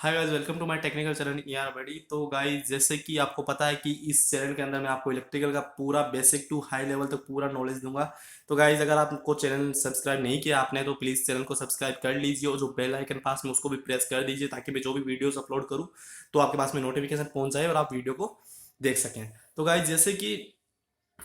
Hi guys, welcome to my technical channel यार बड़ी। तो गाइस, जैसे कि आपको पता है कि इस चैनल के अंदर मैं आपको इलेक्ट्रिकल का पूरा बेसिक टू हाई लेवल तक पूरा नॉलेज दूंगा। तो गाइस, अगर आपको चैनल सब्सक्राइब नहीं किया आपने तो प्लीज़ चैनल को सब्सक्राइब कर लीजिए और जो बेल आइकन पास में उसको भी प्रेस कर दीजिए ताकि मैं जो भी वीडियोस अपलोड करूँ तो आपके पास में नोटिफिकेशन पहुंच जाए और आप वीडियो को देख सकें। तो गाइस, जैसे कि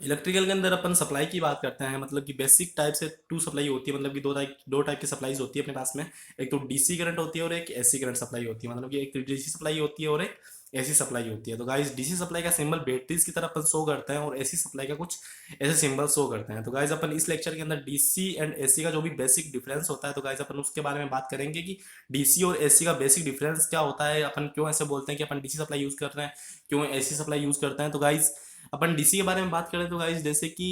इलेक्ट्रिकल के अंदर अपन सप्लाई की बात करते हैं, मतलब कि बेसिक टाइप से टू सप्लाई होती है, मतलब कि दो टाइप की सप्लाईज होती है अपने पास में। एक तो डीसी करंट होती है और एक एसी करंट सप्लाई होती है, मतलब कि एक डीसी सप्लाई होती है और एक एसी सप्लाई होती है। तो गाइस, डीसी सप्लाई का सिंबल बैटरीज की तरह अपन शो करते हैं और एसी सप्लाई का कुछ ऐसे सिंबल शो करते हैं। तो गाइस, अपन इस लेक्चर के अंदर डीसी एंड एसी का जो भी बेसिक डिफरेंस होता है तो गाइस अपन उसके बारे में बात करेंगे कि डीसी और एसी का बेसिक डिफरेंस क्या होता है, अपन क्यों ऐसे बोलते हैं कि अपन डीसी सप्लाई यूज कर रहे हैं, क्यों एसी सप्लाई यूज करते हैं। तो गाइस, अपन डीसी के बारे में बात करें तो गाइस, जैसे कि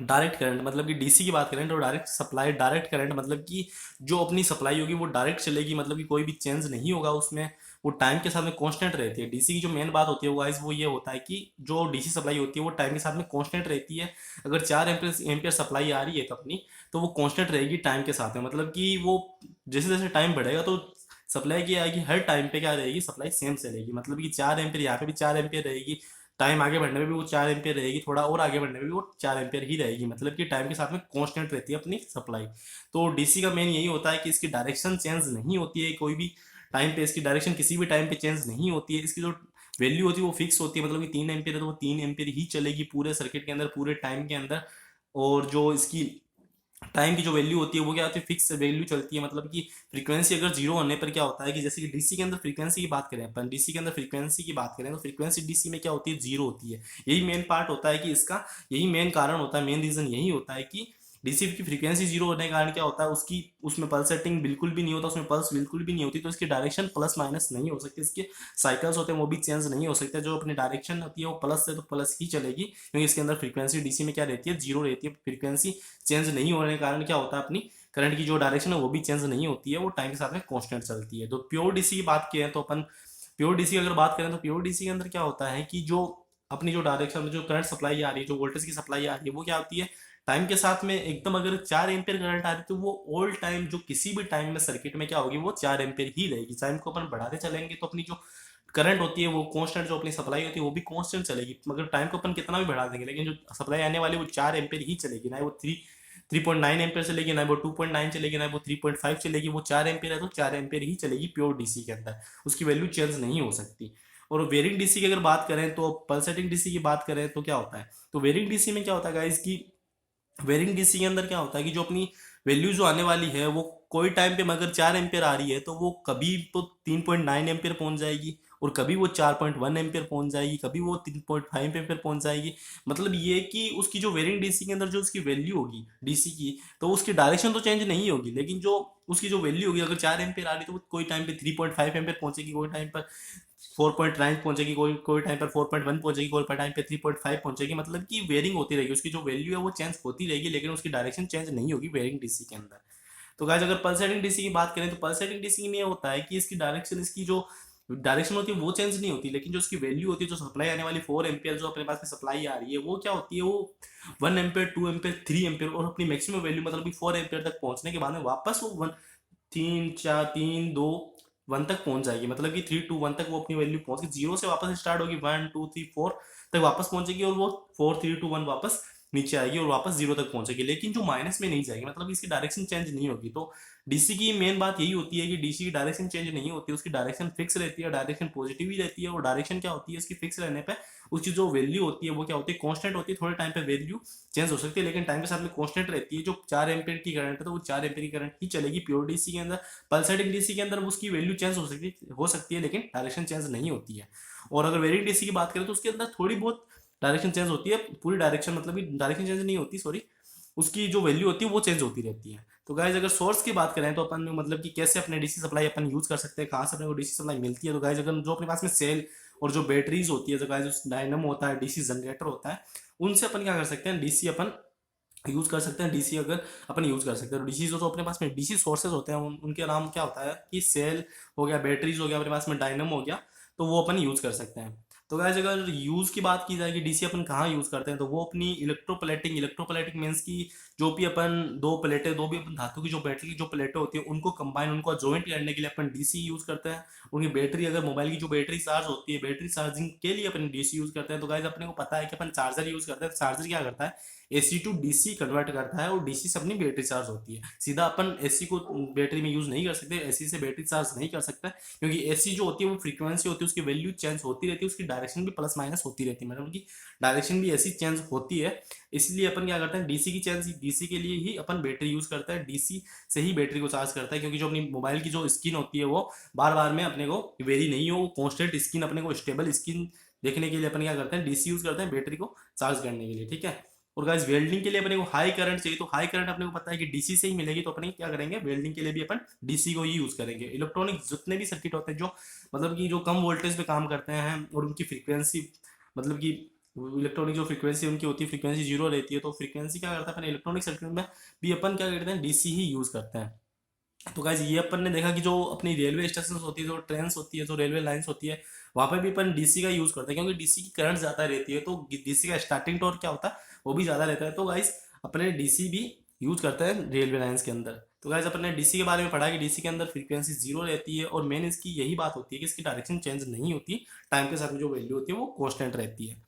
डायरेक्ट करंट, मतलब कि डीसी की बात करें तो डायरेक्ट सप्लाई, डायरेक्ट करंट मतलब कि जो अपनी सप्लाई होगी वो डायरेक्ट चलेगी, मतलब कि कोई भी चेंज नहीं होगा उसमें, वो टाइम के साथ में कांस्टेंट रहती है। डीसी की जो मेन बात होती है वो गाइस वो ये होता है कि जो डीसी सप्लाई होती है वो टाइम के साथ में कांस्टेंट रहती है। अगर 4 एम्पियर सप्लाई आ रही है तो अपनी, तो वो कांस्टेंट रहेगी टाइम के साथ में, मतलब कि वो जैसे जैसे टाइम बढ़ेगा तो सप्लाई की आएगी हर टाइम पे क्या रहेगी, सप्लाई सेम चलेगी। मतलब कि 4 एम्पियर यहाँ पे भी 4 एम्पियर रहेगी, टाइम आगे बढ़ने में भी वो 4 एम्पियर रहेगी, थोड़ा और आगे बढ़ने में भी वो 4 एम्पियर ही रहेगी, मतलब कि टाइम के साथ में कांस्टेंट रहती है अपनी सप्लाई। तो डीसी का मेन यही होता है कि इसकी डायरेक्शन चेंज नहीं होती है कोई भी टाइम पे, इसकी डायरेक्शन किसी भी टाइम पे चेंज नहीं होती है, इसकी जो वैल्यू होती है वो फिक्स होती है, मतलब कि 3 एम्पियर है तो वो 3 एम्पियर ही चलेगी पूरे सर्किट के अंदर, पूरे टाइम के अंदर। और जो इसकी टाइम की जो वैल्यू होती है वो क्या होती है, फिक्स वैल्यू चलती है। मतलब कि फ्रीक्वेंसी अगर जीरो होने पर क्या होता है कि जैसे कि डीसी के अंदर फ्रीक्वेंसी की बात करें, अपन डीसी के अंदर फ्रीक्वेंसी की बात करें तो फ्रीक्वेंसी डीसी में क्या होती है, जीरो होती है। यही मेन पार्ट होता है कि इसका, यही मेन कारण होता है, मेन रीजन यही होता है कि डीसी की फ्रीक्वेंसी जीरो होने के कारण क्या होता है, उसकी उसमें पल्सेटिंग बिल्कुल भी नहीं होता, उसमें पल्स बिल्कुल भी नहीं होती, तो इसकी डायरेक्शन प्लस माइनस नहीं हो सकती, इसके साइकिल्स होते हैं वो भी चेंज नहीं हो सकते। जो अपनी डायरेक्शन होती है वो प्लस से तो प्लस ही चलेगी, क्योंकि इसके अंदर फ्रीक्वेंसी डीसी में क्या रहती है, जीरो रहती है। फ्रीक्वेंसी चेंज नहीं होने के कारण क्या होता है, अपनी करंट की जो डायरेक्शन है वो भी चेंज नहीं होती है, वो टाइम के साथ में कांस्टेंट चलती है। तो प्योर डीसी की बात करें तो अपन, प्योर डीसी की अगर बात करें तो प्योर डीसी के अंदर क्या होता है कि जो अपनी जो डायरेक्शन में जो करंट सप्लाई आ रही है, जो वोल्टेज की सप्लाई आ रही है वो क्या होती है, टाइम के साथ में एकदम, अगर 4 एम्पियर करंट आ रही है तो वो ऑल टाइम, जो किसी भी टाइम में सर्किट में क्या होगी, वो 4 एम्पियर ही रहेगी। टाइम को अपन बढ़ाते चलेंगे तो अपनी जो करंट होती है वो कांस्टेंट, जो अपनी सप्लाई होती है वो भी कांस्टेंट चलेगी, मगर टाइम को अपन कितना भी बढ़ा देंगे लेकिन जो सप्लाई आने वाली वो 4 एम्पियर ही चलेगी, ना वो 3.9 एम्पियर चलेगी, ना वो 2.9 चलेगी, ना वो 3.5 चलेगी, वो 4 एम्पियर है तो 4 एम्पियर ही चलेगी प्योर डीसी के अंदर, उसकी वैल्यू चेंज नहीं हो सकती। और वेरिंग डीसी की अगर बात करें तो, पल्सेटिंग डीसी की बात करें तो क्या होता है, तो वेरिंग डीसी में क्या होता है गाइस कि वेरिंग डीसी के अंदर क्या होता है कि जो अपनी वैल्यू जो आने वाली है वो कोई टाइम पे मगर 4 एम्पियर आ रही है तो वो कभी तो 3.9 एम्पियर पहुंच जाएगी, और कभी वो 4.1 एम्पियर पहुंच जाएगी, कभी वो 3.5 एम्पियर पहुंच जाएगी। मतलब ये कि उसकी जो वेरिंग डीसी के अंदर जो उसकी वैल्यू होगी डीसी की, तो उसकी डायरेक्शन तो चेंज नहीं होगी, लेकिन जो उसकी जो वैल्यू होगी, अगर 4 एम्पियर आ रही तो वो कोई टाइम पे 3.5 एम्पियर पहुंचेगी, कोई टाइम पर 4.9 पहुंचेगी, कोई कोई टाइम पर 4.1 पहुंचेगी, कोई टाइम पे 3.5 पहुंचेगी। मतलब कि वेरिंग होती रहेगी, उसकी जो वैल्यू है वो चेंज होती रहेगी, लेकिन उसकी डायरेक्शन चेंज नहीं होगी वेरिंग डीसी के अंदर। तो गाइस, अगर पल्सेटिंग डीसी की बात करें तो पल्सेटिंग डीसी में ये होता है कि इसकी डायरेक्शन, इसकी जो डायरेक्शन होती है वो चेंज नहीं होती, लेकिन जो उसकी वैल्यू होती है, जो सप्लाई आने वाली 4 एम्पियर जो अपने पास में सप्लाई आ रही है वो क्या होती है, वो 1 एम्पियर, 2 एम्पियर, 3 एम्पियर, और अपनी मैक्सिमम वैल्यू मतलब कि 4 एम्पियर तक पहुंचने के बाद में वापस वो तीन चार तीन दो वन तक पहुंच जाएगी, मतलब कि 3 2 1 तक वो अपनी वैल्यू पहुंच गई, जीरो से वापस स्टार्ट होगी, 1 2 3 4 तक वापस पहुंचेगी, और वो 4 3 2 1 वापस नीचे आएगी और वापस जीरो तक पहुंचेगी, लेकिन जो माइनस में नहीं जाएगी, मतलब इसकी डायरेक्शन चेंज नहीं होगी। तो डीसी की मेन बात यही होती है कि डीसी की डायरेक्शन चेंज नहीं होती, उसकी डायरेक्शन फिक्स रहती है, डायरेक्शन पॉजिटिव ही रहती है। और डायरेक्शन क्या होती है इसकी, फिक्स रहने पर उसकी जो वैल्यू होती है वो क्या होती है, कॉन्स्टेंट होती है। थोड़े टाइम पे वैल्यू चेंज हो सकती है लेकिन टाइम के साथ में कॉन्स्टेंट रहती है। जो 4 एम्पियर की करंट है तो वो 4 एम्पियर की करंट ही चलेगी प्योर डीसी के अंदर। पल्सेटिंग डीसी के अंदर उसकी वैल्यू चेंज हो सकती है लेकिन डायरेक्शन चेंज नहीं होती है। और अगर वेरिंग डीसी की बात करें तो उसके अंदर थोड़ी बहुत डायरेक्शन चेंज होती है, पूरी डायरेक्शन मतलब कि डायरेक्शन चेंज नहीं होती, सॉरी, उसकी जो वैल्यू होती है वो चेंज होती रहती है। तो गाइज, अगर सोर्स की बात करें तो अपन, मतलब कि कैसे अपने डीसी सप्लाई अपन यूज कर सकते हैं, कहाँ से अपने को डीसी सप्लाई मिलती है। तो गाइज, अगर जो अपने पास में सेल और जो बैटरीज होती है, जो गाइज डायनमो होता है, डीसी जनरेटर होता है, उनसे अपन क्या कर सकते हैं, डीसी अपन यूज कर सकते हैं। डीसी अगर अपन यूज कर सकते हैं तो डीसी जो अपने पास में डीसी सोर्सेज होते हैं उनके नाम क्या होता है कि सेल हो गया, बैटरीज हो गया, अपने पास में डायनमो हो गया, तो वो अपन यूज कर सकते हैं। तो गाइस, अगर यूज की बात की जाएगी डीसी अपन कहाँ यूज करते हैं तो वो अपनी इलेक्ट्रोप्लेटिंग, इलेक्ट्रोप्लेटिंग मीन्स की जो भी अपन दो प्लेटें, दो भी अपन धातु की जो बैटरी की जो प्लेटें होती है उनको कंबाइन, उनको ज्वाइंट करने के लिए अपन डीसी यूज करते हैं। उनकी बैटरी, अगर मोबाइल की जो बैटरी चार्ज होती है, बैटरी चार्जिंग के लिए अपन डीसी यूज करते हैं। तो गाइस अपने को पता है कि अपन चार्जर यूज करते हैं, तो चार्जर क्या करता है, एसी टू डीसी कन्वर्ट करता है और डीसी से अपनी बैटरी चार्ज होती है। सीधा अपन एसी को बैटरी में यूज नहीं कर सकते, एसी से बैटरी चार्ज नहीं कर सकते, क्योंकि एसी जो होती है वो फ्रीक्वेंसी होती है, उसकी वैल्यू चेंज होती रहती है, उसकी डायरेक्शन भी प्लस माइनस होती रहती है, मतलब उनकी डायरेक्शन भी ऐसी चेंज होती है। इसलिए अपन क्या करते हैं, डीसी की चेंज, डीसी के लिए ही अपन बैटरी यूज करते हैं, डीसी से ही बैटरी को चार्ज करता है, क्योंकि जो अपनी मोबाइल की जो स्क्रीन होती है वो बार बार में अपने को वेरी नहीं हो, कॉन्स्टेंट स्क्रीन, अपने को स्टेबल स्क्रीन देखने के लिए अपन क्या करते हैं, डीसी यूज करते हैं बैटरी को चार्ज करने के लिए, ठीक है। और गाइस वेल्डिंग के लिए अपने को हाई करंट चाहिए, तो हाई करंट अपने को पता है कि डीसी से ही मिलेगी, तो अपने क्या करेंगे, वेल्डिंग के लिए भी अपन डीसी को ही यूज करेंगे। इलेक्ट्रॉनिक जितने भी सर्किट होते हैं जो मतलब कि जो कम वोल्टेज पे काम करते हैं और उनकी फ्रीक्वेंसी, मतलब कि इलेक्ट्रॉनिक जो फ्रीक्वेंसी उनकी होती है, फ्रीक्वेंसी जीरो रहती है, तो फ्रीक्वेंसी क्या करता है अपन इलेक्ट्रॉनिक सर्किट में भी अपन क्या करते हैं, डीसी ही यूज करते हैं। तो गाइज ये अपन ने देखा कि जो अपनी रेलवे स्टेशन होती है, जो ट्रेन होती है, जो रेलवे लाइन्स होती है, वहाँ पे भी अपन डीसी का यूज करते हैं, क्योंकि डीसी की करंट ज्यादा रहती है, तो डीसी का स्टार्टिंग टॉर्क क्या होता है वो भी ज्यादा रहता है। तो गाइज अपने डीसी भी यूज करते हैं रेलवे लाइन्स के अंदर। तो गाइज अपने डीसी के बारे में पढ़ा कि डीसी के अंदर फ्रीक्वेंसी जीरो रहती है, और मेन इसकी यही बात होती है कि इसकी डायरेक्शन चेंज नहीं होती, टाइम के साथ में जो वैल्यू होती है वो कॉन्स्टेंट रहती है।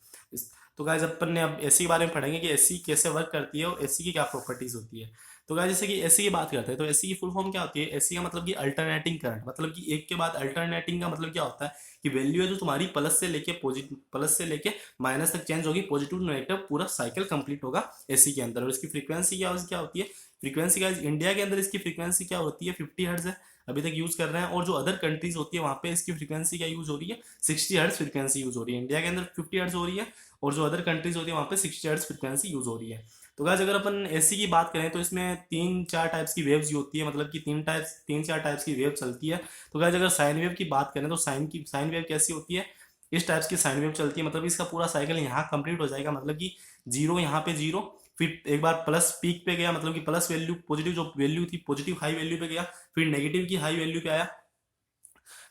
तो गाइज अपन ने अब एसी के बारे में पढ़ेंगे कि एसी कैसे वर्क करती है और एसी की क्या प्रॉपर्टीज होती है। तो गाइस जैसे कि एसी की बात करते हैं, तो एसी की फुल फॉर्म क्या होती है, एसी का मतलब कि अल्टरनेटिंग करंट, मतलब कि एक के बाद अल्टरनेटिंग का मतलब क्या होता है कि वैल्यू है जो तुम्हारी प्लस से लेके पॉजिटिव, प्लस से लेके माइनस तक चेंज होगी, पॉजिटिव टू नेगेटिव पूरा साइकिल कंप्लीट होगा एसी के अंदर। और इसकी फ्रीक्वेंसी क्या होती है, फ्रीक्वेंसी गाइस इंडिया के अंदर इसकी फ्रीक्वेंसी क्या होती है, 50 हर्ट्ज है, अभी तक यूज कर रहे हैं। और जो अदर कंट्रीज होती है वहाँ पे इसकी फ्रीक्वेंसी क्या यूज हो रही है, 60 हर्ट्ज फ्रीक्वेंसी यूज हो रही है। इंडिया के अंदर 50 हर्ट्ज हो रही है, और जो अदर कंट्रीज होती है वहाँ पे 60 हर्ट्ज फ्रीक्वेंसी यूज हो रही है। तो गाइस अगर अपन एसी की बात करें तो इसमें तीन चार टाइप्स की वेव्स होती है, मतलब कि तीन चार टाइप्स की वेव चलती है। तो गाइस अगर साइन वेव की बात करें तो साइन वेव कैसी होती है, इस टाइप्स की साइन वेव चलती है, मतलब इसका पूरा साइकिल यहाँ कंप्लीट हो जाएगा, मतलब कि जीरो यहाँ पे जीरो, फिर एक बार प्लस पीक पे गया, मतलब कि प्लस वैल्यू पॉजिटिव जो वैल्यू थी पॉजिटिव हाई वैल्यू पे गया, फिर नेगेटिव की हाई वैल्यू पे आया।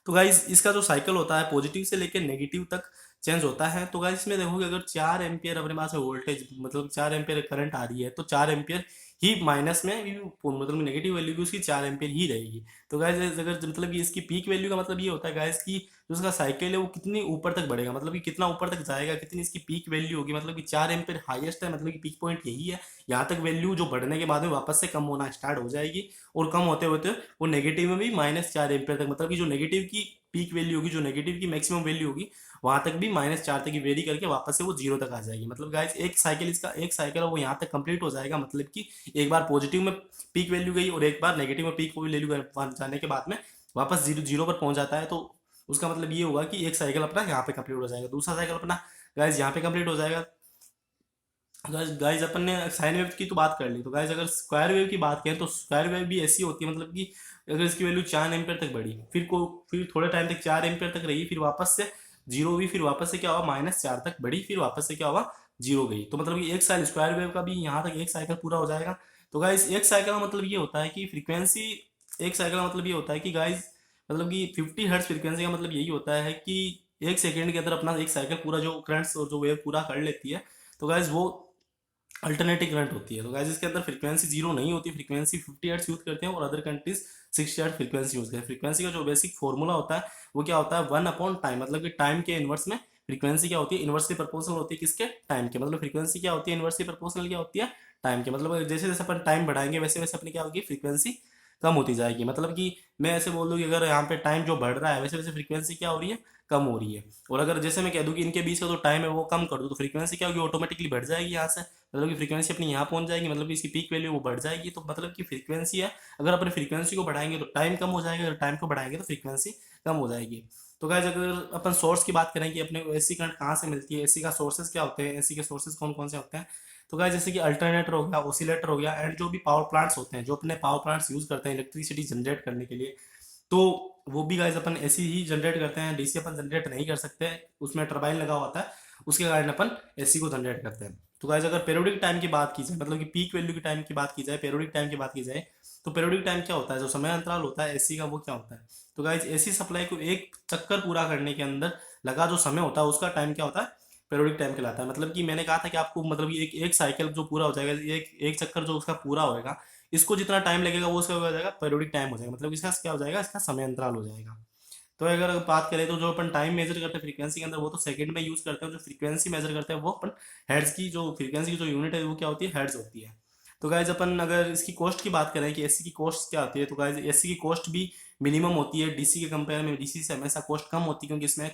तो गाइज इसका जो साइकिल होता है पॉजिटिव से लेकर नेगेटिव तक चेंज होता है। तो गाइज इसमें देखोगे अगर 4 एम्पियर अपने पास वोल्टेज, मतलब 4 एम्पियर करंट आ रही है, तो 4 एम्पियर ही माइनस में भी, मतलब नेगेटिव वैल्यू भी उसकी 4 एम्पियर ही रहेगी। तो गाइज अगर मतलब कि इसकी पीक वैल्यू का मतलब ये होता है गाइज कि जो उसका साइकिल है वो कितनी ऊपर तक बढ़ेगा, मतलब कि कितना ऊपर तक जाएगा, कितनी इसकी पीक वैल्यू होगी, मतलब कि 4 एम्पियर हाईएस्ट है, मतलब कि पीक पॉइंट यही है। यहाँ तक वैल्यू जो बढ़ने के बाद में वापस से कम होना स्टार्ट हो जाएगी, और कम होते होते वो नेगेटिव में भी -4 एम्पियर तक, मतलब कि जो नेगेटिव की पीक वैल्यू होगी, जो नेगेटिव की मैक्सिमम वैल्यू होगी, वहां तक भी -4 तक की वेरी करके वापस से वो जीरो तक आ जाएगी। मतलब गाइस एक साइकिल है वो यहाँ तक कंप्लीट हो जाएगा, मतलब कि एक बार पॉजिटिव में पीक वैल्यू गई और एक बार नेगेटिव में पीक वैल्यू जाने के बाद में वापस जीरो जीरो पर पहुंच जाता है। तो उसका मतलब ये होगा कि एक साइकिल अपना यहाँ पे कंप्लीट हो जाएगा, दूसरा साइकिल अपना गाइस यहाँ पे कंप्लीट हो जाएगा। गाइस अपन ने साइन वेव की तो बात कर ली, तो गाइस अगर स्क्वायर वेव की बात करें तो स्क्वायर वेव भी ऐसी होती है, मतलब कि अगर इसकी वैल्यू 4 एम्पियर तक बढ़ी, फिर थोड़े टाइम तक 4 एम्पियर तक रही, फिर वापस से जीरो हुई, फिर वापस से क्या हुआ -4 तक बढ़ी, फिर वापस से क्या हुआ जीरो गई। तो मतलब कि एक साइकिल स्क्वायर वेव का भी यहाँ तक एक साइकिल पूरा हो जाएगा। तो गाइस एक साइकिल का मतलब ये होता है कि फ्रीक्वेंसी, एक साइकिल का मतलब ये होता है कि गाइस मतलब कि 50 हर्ट्ज फ्रीक्वेंसी का मतलब यही होता है कि एक सेकेंड के अंदर अपना एक साइकिल पूरा जो करंट्स और जो वेव पूरा कर लेती है। तो गाइस वो अल्टरनेटिव करंट होती है। तो गाइस इसके अंदर फ्रीक्वेंसी जीरो नहीं होती, फ्रीक्वेंसी 50 हर्ट्ज यूज करते हैं, और other countries 60 hertz frequency use करते हैं। फ्रीक्वेंसी का जो बेसिक फॉर्मूला होता है वो क्या होता है, 1/टाइम, मतलब कि टाइम के इनवर्स में फ्रीक्वेंसी क्या होती है, इनवर्सली प्रोपोर्शनल होती है किसके, टाइम के। मतलब फ्रीक्वेंसी क्या होती है, इनवर्सली प्रोपोर्शनल क्या होती है, टाइम के। मतलब जैसे जैसे अपन टाइम बढ़ाएंगे वैसे वैसे अपनी क्या होगी, फ्रीक्वेंसी कम होती जाएगी। मतलब कि मैं ऐसे बोल दूं कि अगर यहाँ पे टाइम जो बढ़ रहा है वैसे वैसे फ्रीक्वेंसी क्या हो रही है, कम हो रही है। और अगर जैसे मैं कह दूं कि इनके बीच का जो टाइम है वो कम कर दूं, तो फ्रीक्वेंसी क्या होगी, ऑटोमेटिकली बढ़ जाएगी यहाँ से, मतलब कि फ्रीक्वेंसी अपनी यहाँ पहुंच जाएगी, मतलब कि इसकी पीक वैल्यू वो बढ़ जाएगी। तो मतलब कि फ्रीक्वेंसी है, अगर अपने फ्रीक्वेंसी को बढ़ाएंगे तो टाइम कम हो जाएगा, अगर टाइम को बढ़ाएंगे तो फ्रीक्वेंसी कम हो जाएगी। तो गाइस अगर अपन सोर्स की बात करें कि अपने को एसी करंट कहाँ से मिलती है, एसी का सोर्सेज क्या होते हैं, एसी के सोर्सेज कौन कौन से होते हैं। तो गाइस जैसे कि अल्टरनेटर हो गया, ओसिलेटर हो गया, एंड जो भी पावर प्लांट्स होते हैं, जो अपने पावर प्लांट्स यूज करते हैं इलेक्ट्रिसिटी जनरेट करने के लिए, तो वो भी गाइस अपन एसी ही जनरेट करते हैं, डीसी अपन जनरेट नहीं कर सकते, उसमें टरबाइन लगा होता है, उसके कारण अपन एसी को जनरेट करते हैं। तो गाइस अगर पेरियोडिक टाइम की बात की जाए, मतलब कि पीक वैल्यू की टाइम की बात की जाए, पेरियोडिक टाइम की बात की जाए, तो पेरियोडिक टाइम क्या होता है, जो समय अंतराल होता है एसी का वो क्या होता है। तो गाइस एसी सप्लाई को एक चक्कर पूरा करने के अंदर लगा जो समय होता है उसका टाइम क्या होता है, पीरियोडिक टाइम कहलाता है। मतलब कि मैंने कहा था कि आपको मतलब कि एक एक साइकिल जो पूरा हो जाएगा, एक एक चक्कर जो उसका पूरा होएगा, इसको जितना टाइम लगेगा वो उसका हो जाएगा पीरियोडिक टाइम हो जाएगा। मतलब इसका क्या हो जाएगा, इसका समय अंतराल हो जाएगा। तो अगर बात करें तो जो अपन टाइम मेजर करते हैं फ्रीक्वेंसी के अंदर वो तो सेकंड में यूज करते हैं, जो फ्रीक्वेंसी मेजर करते हैं वो अपन हेर्ट्ज की, जो फ्रीक्वेंसी की जो यूनिट है वो क्या होती है, हेर्ट्ज होती है। तो गाइज अपन अगर इसकी कॉस्ट की बात करें कि एसी की कॉस्ट क्या होती है, तो गाइज एसी की कॉस्ट भी मिनिमम होती है डीसी के कंपेयर में। डीसी से हमेशा कॉस्ट कम होती है क्योंकि इसमें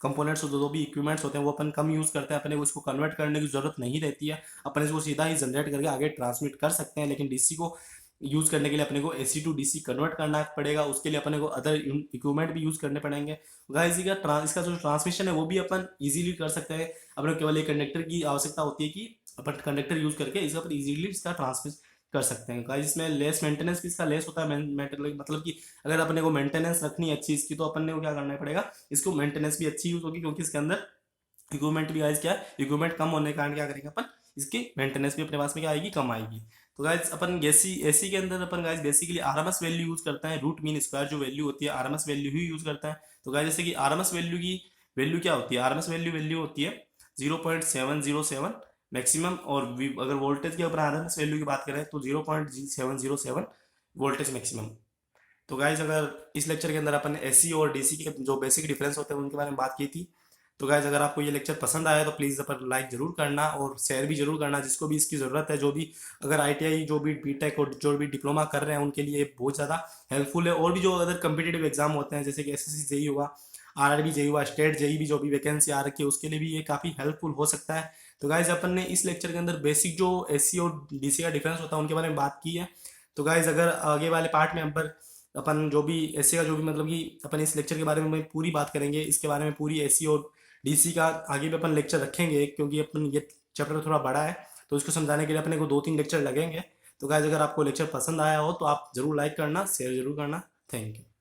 कंपोनेंट्स जो भी इक्विपमेंट्स होते हैं वो अपन कम यूज करते हैं, अपने को इसको कन्वर्ट करने की जरूरत नहीं रहती है, अपन इसको सीधा ही जनरेट करके आगे ट्रांसमिट कर सकते हैं। लेकिन डीसी को यूज करने के लिए अपने को एसी टू डीसी कन्वर्ट करना पड़ेगा, उसके लिए अपने को अदर इक्विपमेंट भी यूज करने पड़ेंगे। गाइस इसका जो ट्रांसमिशन है वो भी अपन इजीली कर सकते हैं। अपने को केवल एक कंडक्टर की आवश्यकता होती है कि अपन कंडक्टर यूज करके इसका पर इजीली इसका ट्रांसमिट कर सकते हैं। गाइस इसमें लेस मेंटेनेंस भी इसका लेस होता है। मतलब कि अगर अपने को मेंटेनेंस रखनी है अच्छी इसकी, तो अपन को क्या करना पड़ेगा, इसको मेंटेनेंस भी अच्छी यूज होगी क्योंकि इसके अंदर इक्विपमेंट भी गाइस क्या है, इक्विपमेंट कम होने के कारण क्या करेंगे अपन, इसकी मेंटेनेंस भी अपने पास में क्या आएगी, कम आएगी। तो गाइस अपन एसी एसी के अंदर अपन guys basically RMS value use करते हैं, रूट मीन स्क्वायर जो वैल्यू होती है आरएमएस वैल्यू ही यूज करता है। तो गाइस जैसे कि आरएमएस वैल्यू की वैल्यू क्या होती है, आरएमएस वैल्यू वैल्यू होती है 0.707 मैक्सिमम, और अगर वोल्टेज की अपन आरएमएस वैल्यू की बात करें तो 0.707 वोल्टेज मैक्सिमम। तो गाइज अगर इस लेक्चर के अंदर अपन एसी और डीसी के जो बेसिक डिफरेंस होते हैं उनके बारे में बात की थी। तो गाइज अगर आपको ये लेक्चर पसंद आया तो प्लीज़ अपन लाइक जरूर करना और शेयर भी जरूर करना, जिसको भी इसकी ज़रूरत है, जो भी अगर आईटीआई जो भी बीटेक और जो भी डिप्लोमा कर रहे हैं उनके लिए ये बहुत ज़्यादा हेल्पफुल है। और भी जो अदर कम्पिटेटिव एग्जाम होते हैं जैसे कि एसएससी जेई हुआ, आरआरबी जेई हुआ, स्टेट जेई भी जो भी वैकेंसी आ रखी है उसके लिए भी ये काफ़ी हेल्पफुल हो सकता है। तो गाइज अपन ने इस लेक्चर के अंदर बेसिक जो एसी और डीसी का डिफरेंस होता है उनके बारे में बात की है। तो गाइज अगर आगे वाले पार्ट में अपन जो भी एसी का जो भी मतलब कि अपन इस लेक्चर के बारे में पूरी बात करेंगे, इसके बारे में पूरी एसी और डीसी का आगे भी अपन लेक्चर रखेंगे क्योंकि अपन ये चैप्टर थोड़ा बड़ा है तो इसको समझाने के लिए अपने को 2-3 लेक्चर लगेंगे। तो गाइज अगर आपको लेक्चर पसंद आया हो तो आप जरूर लाइक करना, शेयर जरूर करना। Thank you.